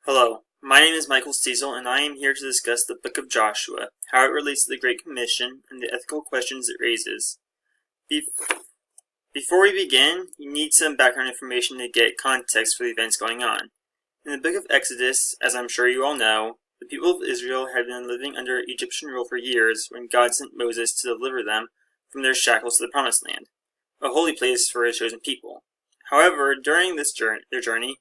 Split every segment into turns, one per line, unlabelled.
Hello, my name is Michael Stiesel, and I am here to discuss the Book of Joshua, how it relates to the Great Commission, and the ethical questions it raises. Before we begin, you need some background information to get context for the events going on. In the Book of Exodus, as I'm sure you all know, the people of Israel had been living under Egyptian rule for years when God sent Moses to deliver them from their shackles to the Promised Land, a holy place for his chosen people. However, during their journey,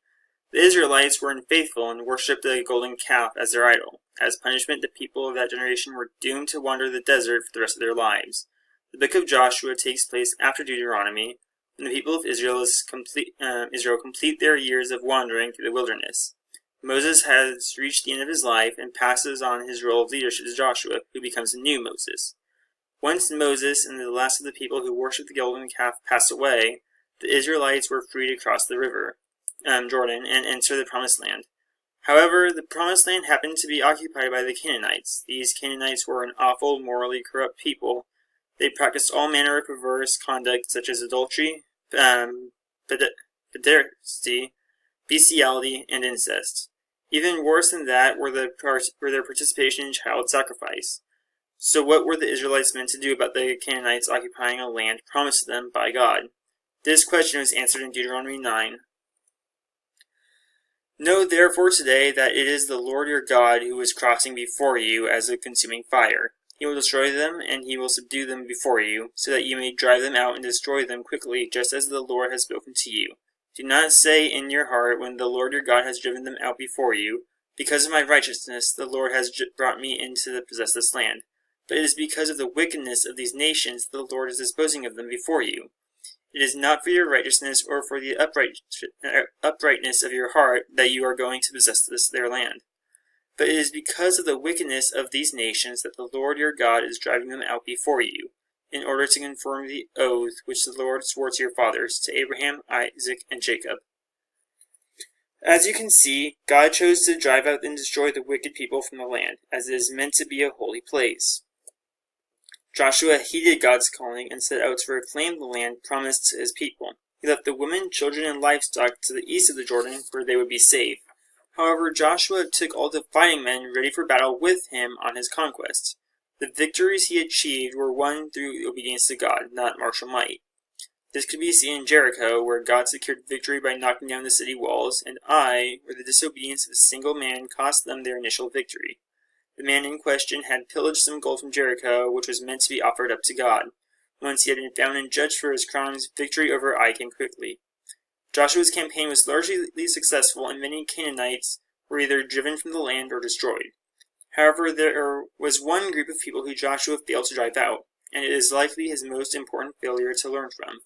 the Israelites were unfaithful and worshipped the golden calf as their idol. As punishment, the people of that generation were doomed to wander the desert for the rest of their lives. The book of Joshua takes place after Deuteronomy, when the people of Israel complete their years of wandering through the wilderness. Moses has reached the end of his life and passes on his role of leadership to Joshua, who becomes the new Moses. Once Moses and the last of the people who worshipped the golden calf passed away, the Israelites were free to cross the river Jordan and enter the Promised Land. However, the Promised Land happened to be occupied by the Canaanites. These Canaanites were an awful, morally corrupt people. They practiced all manner of perverse conduct such as adultery, pederasty, bestiality, and incest. Even worse than that were their participation in child sacrifice. So what were the Israelites meant to do about the Canaanites occupying a land promised to them by God? This question was answered in Deuteronomy 9. Know therefore today that it is the Lord your God who is crossing before you as a consuming fire. He will destroy them, and he will subdue them before you, so that you may drive them out and destroy them quickly, just as the Lord has spoken to you. Do not say in your heart, when the Lord your God has driven them out before you, because of my righteousness the Lord has brought me in to possess this land. But it is because of the wickedness of these nations that the Lord is disposing of them before you. It is not for your righteousness or for the uprightness of your heart that you are going to possess their land. But it is because of the wickedness of these nations that the Lord your God is driving them out before you, in order to confirm the oath which the Lord swore to your fathers, to Abraham, Isaac, and Jacob. As you can see, God chose to drive out and destroy the wicked people from the land, as it is meant to be a holy place. Joshua heeded God's calling and set out to reclaim the land promised to his people. He left the women, children, and livestock to the east of the Jordan, where they would be safe. However, Joshua took all the fighting men ready for battle with him on his conquest. The victories he achieved were won through obedience to God, not martial might. This could be seen in Jericho, where God secured victory by knocking down the city walls, and Ai, where the disobedience of a single man cost them their initial victory. The man in question had pillaged some gold from Jericho, which was meant to be offered up to God. Once he had been found and judged for his crimes, victory over Ai came quickly. Joshua's campaign was largely successful, and many Canaanites were either driven from the land or destroyed. However, there was one group of people who Joshua failed to drive out, and it is likely his most important failure to learn from.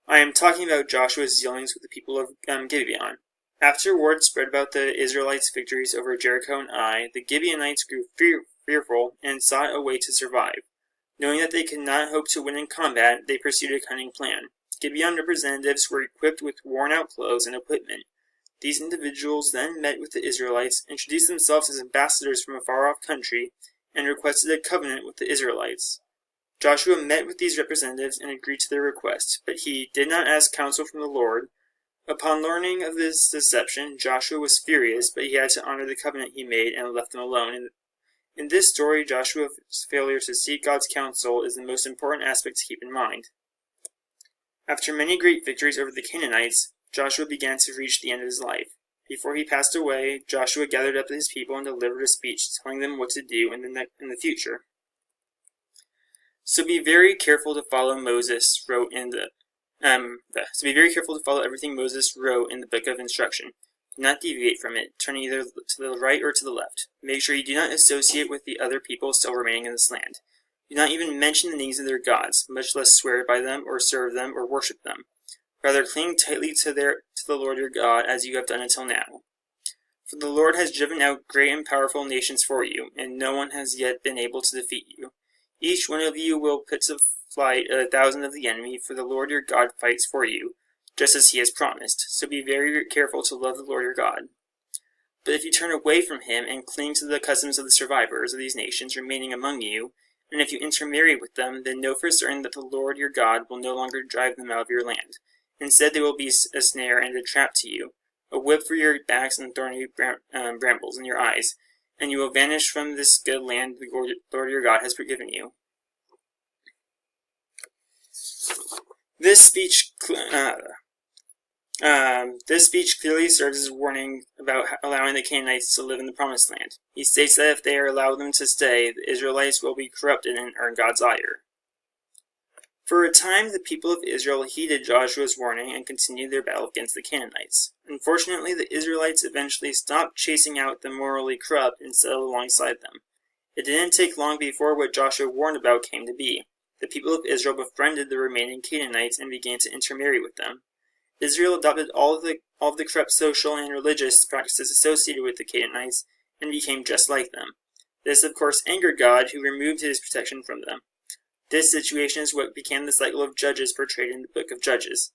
I am talking about Joshua's dealings with the people of Gibeon. After word spread about the Israelites' victories over Jericho and Ai, the Gibeonites grew fearful and sought a way to survive. Knowing that they could not hope to win in combat, they pursued a cunning plan. Gibeon representatives were equipped with worn-out clothes and equipment. These individuals then met with the Israelites, introduced themselves as ambassadors from a far-off country, and requested a covenant with the Israelites. Joshua met with these representatives and agreed to their request, but he did not ask counsel from the Lord. Upon learning of this deception, Joshua was furious, but he had to honor the covenant he made and left them alone. In this story, Joshua's failure to seek God's counsel is the most important aspect to keep in mind. After many great victories over the Canaanites, Joshua began to reach the end of his life. Before he passed away, Joshua gathered up his people and delivered a speech telling them what to do in the future. So be very careful to follow everything Moses wrote in the book of instruction. Do not deviate from it, turn either to the right or to the left. Make sure you do not associate with the other people still remaining in this land. Do not even mention the names of their gods, much less swear by them or serve them or worship them. Rather cling tightly to the Lord your God, as you have done until now. For the Lord has driven out great and powerful nations for you, and no one has yet been able to defeat you. Each one of you will put to flight 1,000 of the enemy, for the Lord your God fights for you, just as he has promised. So be very careful to love the Lord your God. But if you turn away from him and cling to the customs of the survivors of these nations remaining among you, and if you intermarry with them, then know for certain that the Lord your God will no longer drive them out of your land. Instead, they will be a snare and a trap to you. a whip for your backs and thorny brambles in your eyes, and you will vanish from this good land the Lord your God has forgiven you. This speech clearly serves as a warning about allowing the Canaanites to live in the Promised Land. He states that if they allow them to stay, the Israelites will be corrupted and earn God's ire. For a time, the people of Israel heeded Joshua's warning and continued their battle against the Canaanites. Unfortunately, the Israelites eventually stopped chasing out the morally corrupt and settled alongside them. It didn't take long before what Joshua warned about came to be. The people of Israel befriended the remaining Canaanites and began to intermarry with them. Israel adopted all of the corrupt social and religious practices associated with the Canaanites and became just like them. This, of course, angered God, who removed his protection from them. This situation is what became the cycle of judges portrayed in the book of Judges.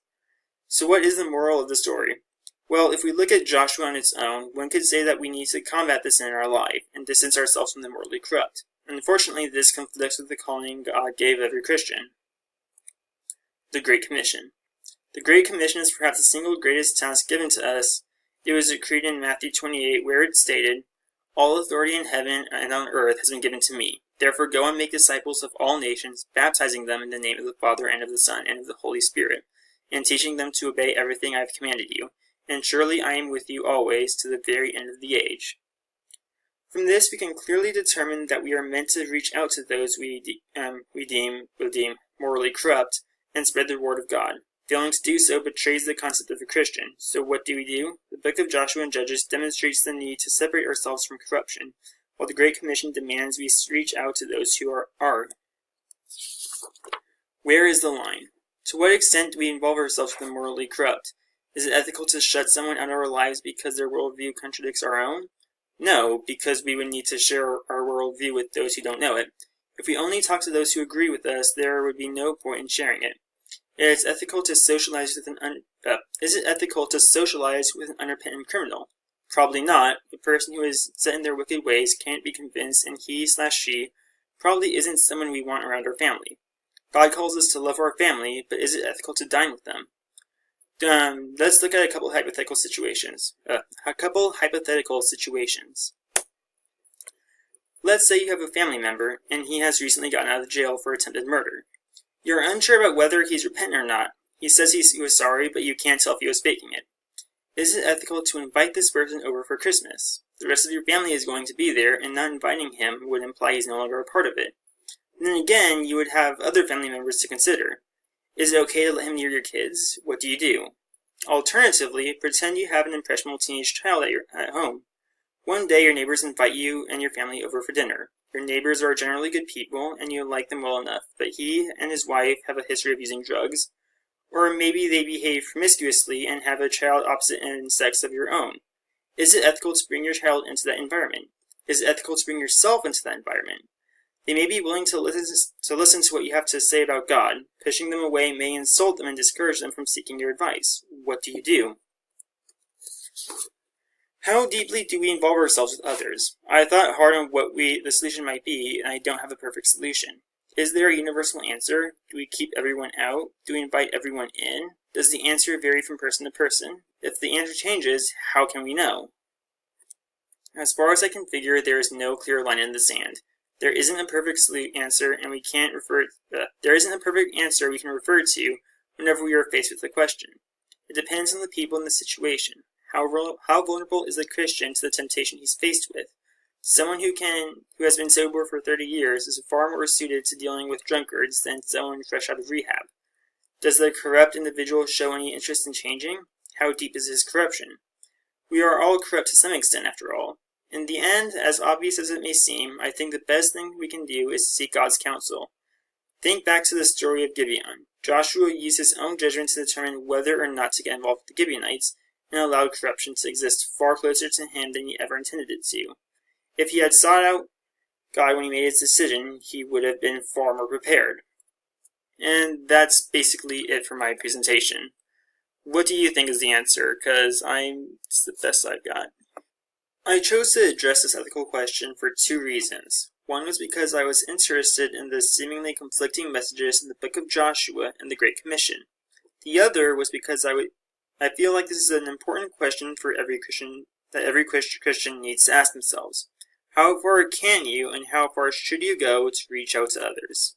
So what is the moral of the story? Well, if we look at Joshua on its own, one could say that we need to combat this in our life and distance ourselves from the morally corrupt. Unfortunately, this conflicts with the calling God gave every Christian. The Great Commission. The Great Commission is perhaps the single greatest task given to us. It was decreed in Matthew 28, where it stated, "All authority in heaven and on earth has been given to me. Therefore go and make disciples of all nations, baptizing them in the name of the Father and of the Son and of the Holy Spirit, and teaching them to obey everything I have commanded you. And surely I am with you always to the very end of the age." From this, we can clearly determine that we are meant to reach out to those we deem morally corrupt and spread the word of God. Failing to do so betrays the concept of a Christian. So what do? The book of Joshua and Judges demonstrates the need to separate ourselves from corruption, while the Great Commission demands we reach out to those who are. Where is the line? To what extent do we involve ourselves with the morally corrupt? Is it ethical to shut someone out of our lives because their worldview contradicts our own? No, because we would need to share our worldview with those who don't know it. If we only talk to those who agree with us, there would be no point in sharing it. Is it ethical to socialize with an unrepentant criminal? Probably not. A person who is set in their wicked ways can't be convinced, and he/she probably isn't someone we want around our family. God calls us to love our family, but is it ethical to dine with them? Let's look at a couple hypothetical situations. Let's say you have a family member, and he has recently gotten out of jail for attempted murder. You're unsure about whether he's repentant or not. He says he was sorry, but you can't tell if he was faking it. Is it ethical to invite this person over for Christmas? The rest of your family is going to be there, and not inviting him would imply he's no longer a part of it. And then again, you would have other family members to consider. Is it okay to let him near your kids? What do? Alternatively, pretend you have an impressionable teenage child at home. One day your neighbors invite you and your family over for dinner. Your neighbors are generally good people, and you like them well enough, but he and his wife have a history of using drugs. Or maybe they behave promiscuously and have a child opposite in sex of your own. Is it ethical to bring your child into that environment? Is it ethical to bring yourself into that environment? They may be willing to listen to what you have to say about God. Pushing them away may insult them and discourage them from seeking your advice. What do? How deeply do we involve ourselves with others? I thought hard on what the solution might be, and I don't have a perfect solution. Is there a universal answer? Do we keep everyone out? Do we invite everyone in? Does the answer vary from person to person? If the answer changes, how can we know? As far as I can figure, there is no clear line in the sand. There isn't a perfect answer, and there isn't a perfect answer we can refer to whenever we are faced with a question. It depends on the people and the situation. How vulnerable is the Christian to the temptation he's faced with? Someone who has been sober for 30 years is far more suited to dealing with drunkards than someone fresh out of rehab. Does the corrupt individual show any interest in changing? How deep is his corruption? We are all corrupt to some extent, after all. In the end, as obvious as it may seem, I think the best thing we can do is seek God's counsel. Think back to the story of Gibeon. Joshua used his own judgment to determine whether or not to get involved with the Gibeonites, and allowed corruption to exist far closer to him than he ever intended it to. If he had sought out God when he made his decision, he would have been far more prepared. And that's basically it for my presentation. What do you think is the answer? Because it's the best I've got. I chose to address this ethical question for two reasons. One was because I was interested in the seemingly conflicting messages in the book of Joshua and the Great Commission. The other was because I feel like this is an important question for every Christian that every Christian needs to ask themselves. How far can you and how far should you go to reach out to others?